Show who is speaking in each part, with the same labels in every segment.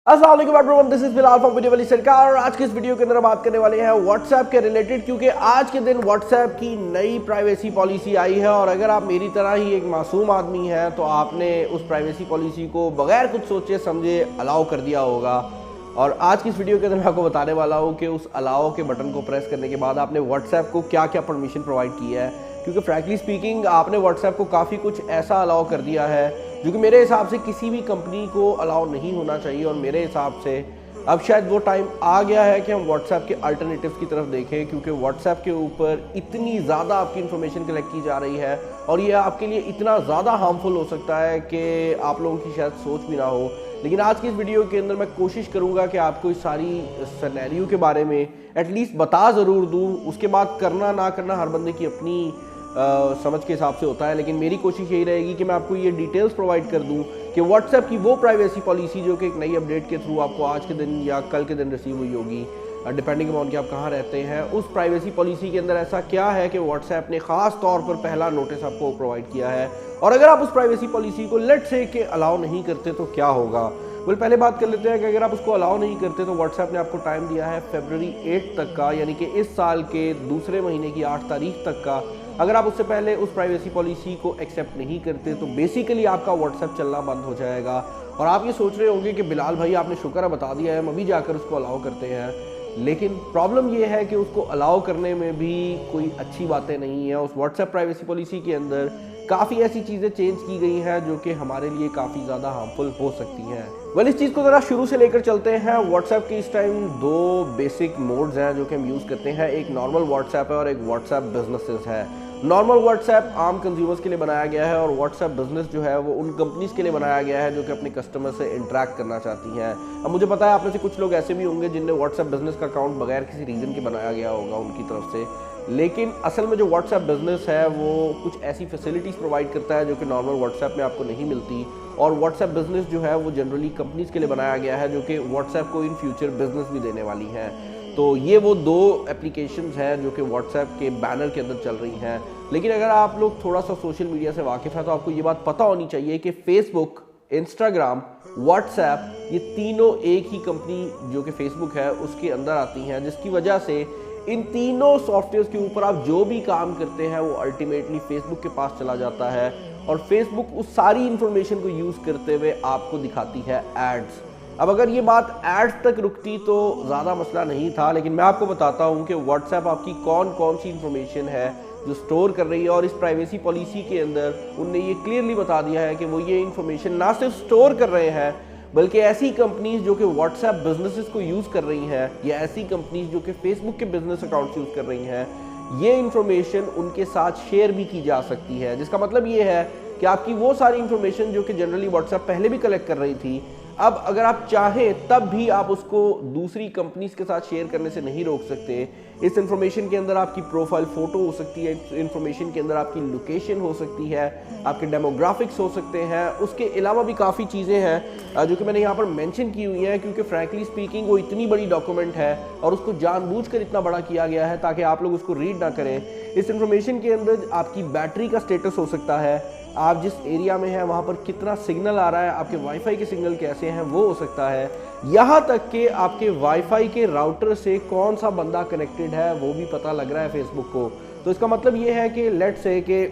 Speaker 1: अस्सलाम वालेकुम everyone, this is Bilal from video वाली सरकार। और आज की इस वीडियो के अंदर बात करने वाले हैं व्हाट्सएप के रिलेटेड, क्योंकि आज के दिन व्हाट्सएप की नई प्राइवेसी पॉलिसी आई है। और अगर आप मेरी तरह ही एक मासूम आदमी हैं तो आपने उस प्राइवेसी पॉलिसी को बगैर कुछ सोचे समझे अलाउ कर दिया होगा। और आज की इस वीडियो के अंदर मैं आपको बताने वाला हूँ कि उस अलाउ के बटन को प्रेस करने के बाद आपने व्हाट्सएप को क्या क्या परमिशन प्रोवाइड की है। क्योंकि फ्रैंकली स्पीकिंग आपने व्हाट्सएप को काफ़ी कुछ ऐसा अलाउ कर दिया है जो कि मेरे हिसाब से किसी भी कंपनी को अलाउ नहीं होना चाहिए। और मेरे हिसाब से अब शायद वो टाइम आ गया है कि हम व्हाट्सएप के अल्टरनेटिव्स की तरफ देखें, क्योंकि व्हाट्सएप के ऊपर इतनी ज़्यादा आपकी इन्फॉर्मेशन कलेक्ट की जा रही है और ये आपके लिए इतना ज़्यादा हार्मफुल हो सकता है कि आप लोगों की शायद सोच भी ना हो। लेकिन आज की इस वीडियो के अंदर मैं कोशिश करूँगा कि आपको इस सारी सिनेरियो के बारे में एटलीस्ट बता ज़रूर दूँ। उसके बाद करना ना करना हर बंदे की अपनी समझ के हिसाब से होता है, लेकिन मेरी कोशिश यही रहेगी कि मैं आपको ये डिटेल्स प्रोवाइड कर दूं कि व्हाट्सएप की वो प्राइवेसी पॉलिसी जो कि एक नई अपडेट के थ्रू आपको आज के दिन या कल के दिन रिसीव हुई होगी, डिपेंडिंग अपॉन कि आप कहाँ रहते हैं। उस प्राइवेसी पॉलिसी के अंदर ऐसा क्या है कि व्हाट्सएप ने ख़ास तौर पर पहला नोटिस आपको प्रोवाइड किया है, और अगर आप उस प्राइवेसी पॉलिसी को लेट्स से कि अलाउ नहीं करते तो क्या होगा। पहले बात कर लेते हैं कि अगर आप उसको अलाउ नहीं करते तो व्हाट्सएप ने आपको टाइम दिया है फरवरी 8 तक का, यानी कि इस साल के दूसरे महीने की 8 तारीख तक का। अगर आप उससे पहले उस प्राइवेसी पॉलिसी को एक्सेप्ट नहीं करते तो बेसिकली आपका व्हाट्सएप चलना बंद हो जाएगा। और आप ये सोच रहे होंगे कि बिलाल भाई आपने शुक्र है बता दिया है, हम अभी जाकर उसको अलाउ करते हैं। लेकिन प्रॉब्लम ये है कि उसको अलाउ करने में भी कोई अच्छी बातें नहीं है। उस व्हाट्सएप प्राइवेसी पॉलिसी के अंदर काफ़ी ऐसी चीज़ें चेंज की गई हैं जो कि हमारे लिए काफ़ी ज़्यादा हार्मफुल हो सकती हैं। इस चीज़ को ज़रा शुरू से लेकर चलते हैं। व्हाट्सएप के इस टाइम दो बेसिक मोड्स हैं जो कि हम यूज़ करते हैं। एक नॉर्मल व्हाट्सएप है और एक व्हाट्सएप बिजनेसेस है। नॉर्मल व्हाट्सएप आम कंज्यूमर्स के लिए बनाया गया है और व्हाट्सएप बिजनेस जो है वो उन कंपनीज़ के लिए बनाया गया है जो कि अपने कस्टमर से इंटरेक्ट करना चाहती हैं। अब मुझे पता है आप में से कुछ लोग ऐसे भी होंगे जिनने व्हाट्सएप बिजनेस का अकाउंट बगैर किसी रीज़न के बनाया गया होगा उनकी तरफ से, लेकिन असल में जो व्हाट्सएप बिजनेस है वो कुछ ऐसी फैसिलिटीज़ प्रोवाइड करता है जो कि नॉर्मल व्हाट्सएप में आपको नहीं मिलती। और व्हाट्सएप बिजनेस जो है वो जनरली कंपनीज़ के लिए बनाया गया है जो कि व्हाट्सएप को इन फ्यूचर बिजनेस भी देने वाली हैं। तो ये वो दो एप्लीकेशंस हैं जो कि व्हाट्सएप के बैनर के अंदर चल रही हैं। लेकिन अगर आप लोग थोड़ा सा सोशल मीडिया से वाकिफ़ है तो आपको ये बात पता होनी चाहिए कि फेसबुक, इंस्टाग्राम, व्हाट्सएप ये तीनों एक ही कंपनी जो कि फेसबुक है उसके अंदर आती हैं, जिसकी वजह से इन तीनों सॉफ्टवेयर के ऊपर आप जो भी काम करते हैं वो अल्टीमेटली फेसबुक के पास चला जाता है और फेसबुक उस सारी इंफॉर्मेशन को यूज़ करते हुए आपको दिखाती है एड्स। अब अगर ये बात एड्स तक रुकती तो ज़्यादा मसला नहीं था, लेकिन मैं आपको बताता हूँ कि व्हाट्सएप आपकी कौन कौन सी इंफॉर्मेशन है जो स्टोर कर रही है। और इस प्राइवेसी पॉलिसी के अंदर उनने ये क्लियरली बता दिया है कि वो ये इंफॉर्मेशन ना सिर्फ स्टोर कर रहे हैं बल्कि ऐसी कंपनीज जो कि व्हाट्सएप बिजनेसेस को यूज़ कर रही हैं या ऐसी कंपनीज जो कि फेसबुक के बिजनेस अकाउंट्स यूज़ कर रही हैं, ये इंफॉर्मेशन उनके साथ शेयर भी की जा सकती है। जिसका मतलब ये है कि आपकी वो सारी इंफॉर्मेशन जो कि जनरली व्हाट्सएप पहले भी कलेक्ट कर रही थी, अब अगर आप चाहें तब भी आप उसको दूसरी कंपनीज के साथ शेयर करने से नहीं रोक सकते। इस इंफॉर्मेशन के अंदर आपकी प्रोफाइल फ़ोटो हो सकती है, इंफॉर्मेशन के अंदर आपकी लोकेशन हो सकती है, आपके डेमोग्राफिक्स हो सकते हैं। उसके अलावा भी काफ़ी चीज़ें हैं जो कि मैंने यहाँ पर मेंशन की हुई हैं, क्योंकि फ्रैंकली स्पीकिंग वो इतनी बड़ी डॉक्यूमेंट है और उसको जानबूझकर इतना बड़ा किया गया है ताकि आप लोग उसको रीड ना करें। इस इंफॉर्मेशन के अंदर आपकी बैटरी का स्टेटस हो सकता है, आप जिस एरिया में हैं वहाँ पर कितना सिग्नल आ रहा है, आपके वाईफाई के सिग्नल कैसे हैं वो हो सकता है, यहाँ तक कि आपके वाईफाई के राउटर से कौन सा बंदा कनेक्टेड है वो भी पता लग रहा है फेसबुक को। तो इसका मतलब ये है कि लेट्स से कि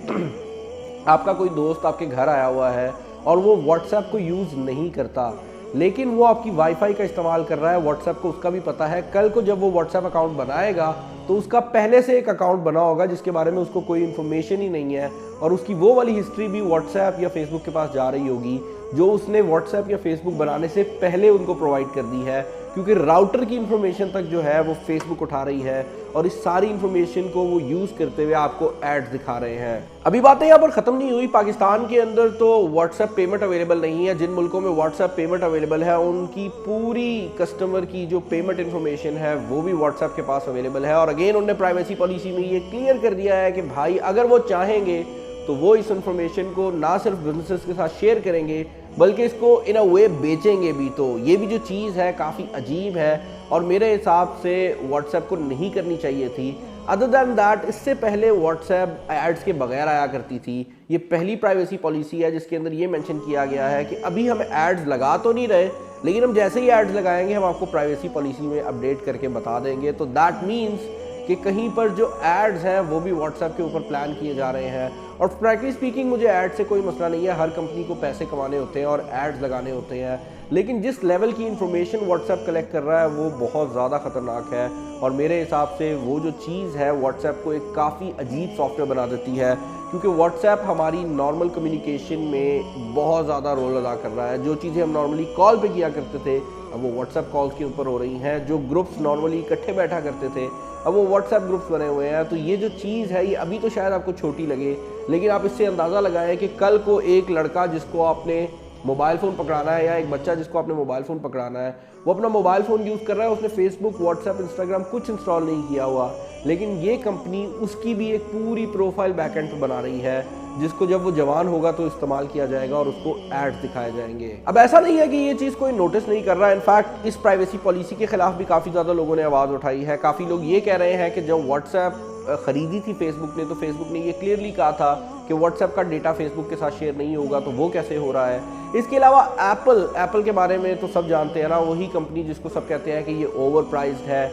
Speaker 1: आपका कोई दोस्त आपके घर आया हुआ है और वो व्हाट्सएप को यूज़ नहीं करता, लेकिन वो आपकी वाईफाई का इस्तेमाल कर रहा है। व्हाट्सएप को उसका भी पता है, कल को जब वो व्हाट्सएप अकाउंट बनाएगा तो उसका पहले से एक अकाउंट बना होगा जिसके बारे में उसको कोई इन्फॉर्मेशन ही नहीं है, और उसकी वो वाली हिस्ट्री भी व्हाट्सएप या फेसबुक के पास जा रही होगी जो उसने व्हाट्सएप या फेसबुक बनाने से पहले उनको प्रोवाइड कर दी है, क्योंकि राउटर की इन्फॉर्मेशन तक जो है वो फेसबुक उठा रही है और इस सारी इन्फॉर्मेशन को वो यूज़ करते हुए आपको एड्स दिखा रहे हैं। अभी बातें यहाँ पर ख़त्म नहीं हुई। पाकिस्तान के अंदर तो व्हाट्सएप पेमेंट अवेलेबल नहीं है। जिन मुल्कों में व्हाट्सएप पेमेंट अवेलेबल है उनकी पूरी कस्टमर की जो पेमेंट इन्फॉर्मेशन है वो भी व्हाट्सएप के पास अवेलेबल है। और अगेन उन्होंने प्राइवेसी पॉलिसी में ये क्लियर कर दिया है कि भाई अगर वो चाहेंगे तो वो इस इंफॉर्मेशन को ना सिर्फ बिजनेसेस के साथ शेयर करेंगे बल्कि इसको इन अ वे बेचेंगे भी। तो ये भी जो चीज़ है काफ़ी अजीब है और मेरे हिसाब से व्हाट्सएप को नहीं करनी चाहिए थी। अदर दैन दैट इससे पहले व्हाट्सएप एड्स के बगैर आया करती थी। ये पहली प्राइवेसी पॉलिसी है जिसके अंदर ये मेंशन किया गया है कि अभी हम एड्स लगा तो नहीं रहे लेकिन हम जैसे ही एड्स लगाएंगे हम आपको प्राइवेसी पॉलिसी में अपडेट करके बता देंगे। तो दैट मीन्स कि कहीं पर जो एड्स हैं वो भी व्हाट्सएप के ऊपर प्लान किए जा रहे हैं। और फ्रैंकली स्पीकिंग मुझे एड से कोई मसला नहीं है, हर कंपनी को पैसे कमाने होते हैं और एड्स लगाने होते हैं, लेकिन जिस लेवल की इन्फॉर्मेशन व्हाट्सएप कलेक्ट कर रहा है वो बहुत ज़्यादा ख़तरनाक है। और मेरे हिसाब से वो जो चीज़ है व्हाट्सएप को एक काफ़ी अजीब सॉफ्टवेयर बना देती है, क्योंकि व्हाट्सएप हमारी नॉर्मल कम्युनिकेशन में बहुत ज़्यादा रोल अदा कर रहा है। जो चीज़ें हम नॉर्मली कॉल पे किया करते थे अब वो व्हाट्सएप कॉल्स के ऊपर हो रही हैं। जो ग्रुप्स नॉर्मली इकट्ठे बैठा करते थे अब वो व्हाट्सएप ग्रुप्स बने हुए हैं। तो ये जो चीज़ है ये अभी तो शायद आपको छोटी लगे, लेकिन आप इससे अंदाज़ा लगाएं कि कल को एक लड़का जिसको आपने मोबाइल फ़ोन पकड़ाना है या एक बच्चा जिसको आपने मोबाइल फ़ोन पकड़ाना है, वो अपना मोबाइल फ़ोन यूज़ कर रहा है, उसने फेसबुक, व्हाट्सएप, इंस्टाग्राम कुछ इंस्टॉल नहीं किया हुआ, लेकिन ये कंपनी उसकी भी एक पूरी प्रोफाइल बैकएंड पे बना रही है, जिसको जब वो जवान होगा तो इस्तेमाल किया जाएगा और उसको एड्स दिखाए जाएंगे। अब ऐसा नहीं है कि ये चीज़ कोई नोटिस नहीं कर रहा है। इनफैक्ट इस प्राइवेसी पॉलिसी के खिलाफ भी काफ़ी ज़्यादा लोगों ने आवाज़ उठाई है। काफ़ी लोग ये कह रहे हैं कि जब व्हाट्सएप खरीदी थी फेसबुक ने, तो फेसबुक ने ये क्लियरली कहा था कि व्हाट्सएप का डेटा फेसबुक के साथ शेयर नहीं होगा, तो वो कैसे हो रहा है। इसके अलावा एप्पल के बारे में तो सब जानते हैं ना, वही कंपनी जिसको सब कहते हैं कि ये ओवर प्राइस्ड है,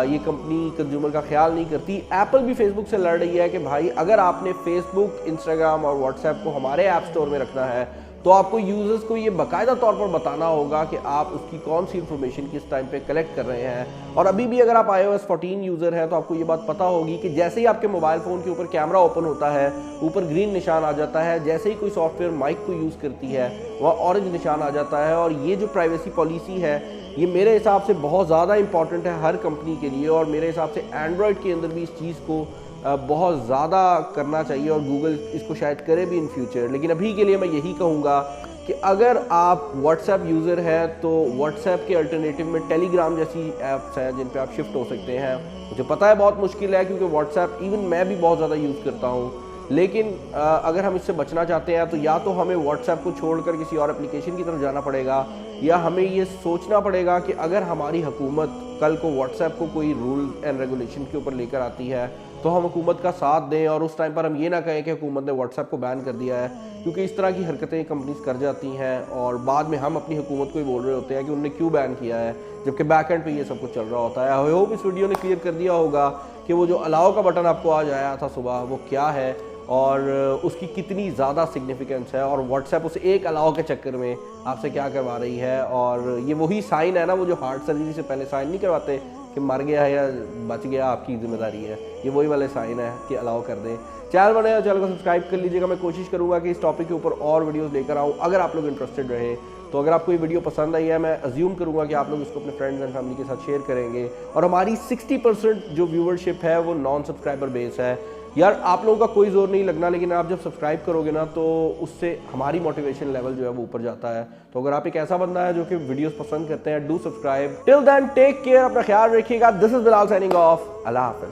Speaker 1: ये कंपनी कंज्यूमर का ख्याल नहीं करती। एप्पल भी फेसबुक से लड़ रही है कि भाई अगर आपने फेसबुक, इंस्टाग्राम और व्हाट्सएप को हमारे ऐप स्टोर में रखना है तो आपको यूज़र्स को ये बाकायदा तौर पर बताना होगा कि आप उसकी कौन सी इन्फॉर्मेशन किस टाइम पे कलेक्ट कर रहे हैं। और अभी भी अगर आप iOS 14 यूज़र हैं तो आपको ये बात पता होगी कि जैसे ही आपके मोबाइल फ़ोन के ऊपर कैमरा ओपन होता है ऊपर ग्रीन निशान आ जाता है, जैसे ही कोई सॉफ्टवेयर माइक को यूज़ करती है वह ऑरेंज निशान आ जाता है। और ये जो प्राइवेसी पॉलिसी है ये मेरे हिसाब से बहुत ज़्यादा इंपॉर्टेंट है हर कंपनी के लिए, और मेरे हिसाब से एंड्रॉयड के अंदर भी इस चीज़ को बहुत ज़्यादा करना चाहिए और गूगल इसको शायद करे भी इन फ्यूचर। लेकिन अभी के लिए मैं यही कहूँगा कि अगर आप व्हाट्सएप यूज़र हैं तो व्हाट्सएप के अल्टरनेटिव में टेलीग्राम जैसी ऐप्स हैं जिन पे आप शिफ्ट हो सकते हैं। मुझे पता है बहुत मुश्किल है क्योंकि व्हाट्सएप इवन मैं भी बहुत ज़्यादा यूज़ करता हूँ, लेकिन अगर हम इससे बचना चाहते हैं तो या तो हमें व्हाट्सएप को छोड़कर किसी और एप्लीकेशन की तरफ जाना पड़ेगा, या हमें ये सोचना पड़ेगा कि अगर हमारी हुकूमत कल को व्हाट्सएप को कोई रूल एंड रेगुलेशन के ऊपर लेकर आती है तो हम हुकूमत का साथ दें, और उस टाइम पर हम ये ना कहें कि हुकूमत ने व्हाट्सएप को बैन कर दिया है, क्योंकि इस तरह की हरकतें कंपनीज कर जाती हैं और बाद में हम अपनी हुकूमत को ही बोल रहे होते हैं कि उन्होंने क्यों बैन किया है, जबकि बैक एंड पे ये सब कुछ चल रहा होता है। आई होप इस वीडियो ने क्लियर कर दिया होगा कि वो जो अलाउ का बटन आपको आज आया था सुबह वो क्या है और उसकी कितनी ज़्यादा सिग्निफिकेंस है, और व्हाट्सएप उस एक अलाउ के चक्कर में आपसे क्या करवा रही है। और ये वही साइन है ना, वो जो हार्ट सर्जरी से पहले साइन नहीं करवाते कि मर गया है या बच गया आपकी जिम्मेदारी है, ये वही वाले साइन है कि अलाउ कर दें। चैनल बने चैनल को सब्सक्राइब कर लीजिएगा। मैं कोशिश करूँगा कि इस टॉपिक के ऊपर और वीडियोज़ लेकर आऊँ अगर आप लोग इंटरेस्टेड रहे तो। अगर आपको ये वीडियो पसंद आई है मैं अज्यूम करूँगा कि आप लोग इसको अपने फ्रेंड्स एंड फैमिली के साथ शेयर करेंगे। और हमारी 60% जो व्यूवरशिप है वो नॉन सब्सक्राइबर बेस है। यार आप लोगों का कोई जोर नहीं लगना, लेकिन आप जब सब्सक्राइब करोगे ना तो उससे हमारी मोटिवेशन लेवल जो है वो ऊपर जाता है। तो अगर आप एक ऐसा बंदा है जो कि वीडियोस पसंद करते हैं, do subscribe. Till then take care, अपना ख्याल रखिएगा। This is Bilal signing off. अल्लाह हाफिज़।